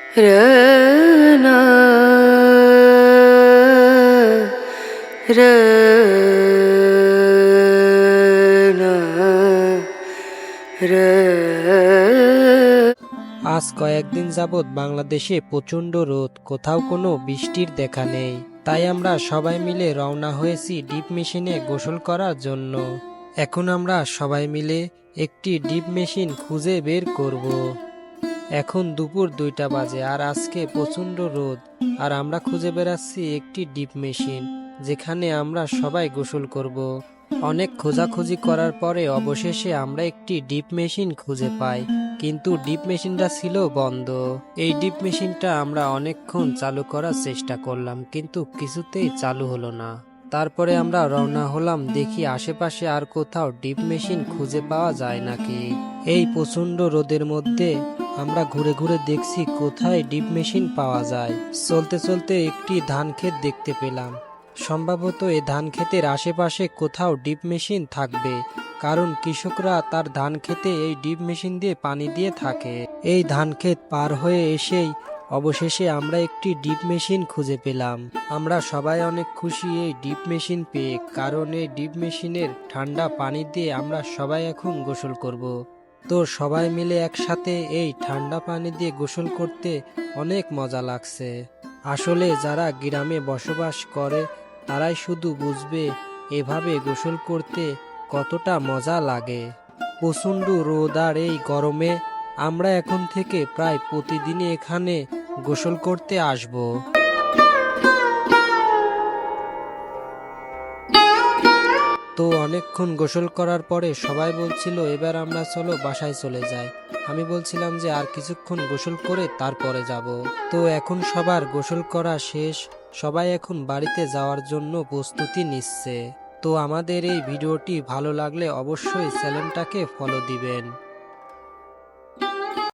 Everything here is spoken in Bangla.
रना रना আজ কয়েকদিন যাবৎ বাংলাদেশে প্রচণ্ড রোদ, কোথাও কোনো বৃষ্টির দেখা নেই। তাই আমরা সবাই মিলে রওনা হয়েছি ডিপ মেশিনে গোসল করার জন্য। এখন আমরা সবাই মিলে একটি ডিপ মেশিন খুঁজে বের করব। এখন দুপুর 2টা বাজে আর আজকে প্রচণ্ড রোদ, আর আমরা খুঁজে বেড়াচ্ছি একটি ডিপ মেশিন যেখানে আমরা সবাই গোসল করব। অনেক খোঁজাখুঁজি করার পরে অবশেষে আমরা একটি ডিপ মেশিন খুঁজে পাই, কিন্তু ডিপ মেশিনটা ছিল বন্ধ। এই ডিপ মেশিনটা আমরা অনেকক্ষণ চালু করার চেষ্টা করলাম, কিন্তু কিছুতেই চালু হলো না। তারপরে আমরা রওনা হলাম, দেখি আশেপাশে আর কোথাও ডিপ মেশিন খুঁজে পাওয়া যায় নাকি। এই প্রচণ্ড রোদের মধ্যে আমরা ঘুরে ঘুরে দেখছি কোথায় ডিপ মেশিন পাওয়া যায়। চলতে চলতে একটি ধান ক্ষেত দেখতে পেলাম। সম্ভবত এই ধান ক্ষেতের আশেপাশে কোথাও ডিপ মেশিন থাকবে, কারণ কৃষকরা তার ধান ক্ষেতে এই ডিপ মেশিন দিয়ে পানি দিয়ে থাকে। এই ধান ক্ষেত পার হয়ে এসেই অবশেষে আমরা একটি ডিপ মেশিন খুঁজে পেলাম। আমরা সবাই অনেক খুশি এই ডিপ মেশিন পেয়ে, কারণ এই ডিপ মেশিনের ঠান্ডা পানি দিয়ে আমরা সবাই এখন গোসল করব। তো সবাই মিলে একসাথে এই ঠান্ডা পানি দিয়ে গোসল করতে অনেক মজা লাগছে। আসলে যারা গ্রামে বসবাস করে তারাই শুধু বুঝবে এভাবে গোসল করতে কতটা মজা লাগে। প্রচণ্ড রোদ আর এই গরমে আমরা এখন থেকে প্রায় প্রতিদিনই এখানে গোসল করতে আসব। তো অনেকক্ষণ গোসল করার পরে সবাই বলছিল এবার আমরা চলো বাসায় চলে যাই। আমি বলছিলাম যে আর কিছুক্ষণ গোসল করে তারপরে যাব। তো এখন সবার গোসল করা শেষ, সবাই এখন বাড়িতে যাওয়ার জন্য প্রস্তুতি নিচ্ছে। তো আমাদের এই ভিডিওটি ভালো লাগলে অবশ্যই চ্যানেলটাকে ফলো দিবেন।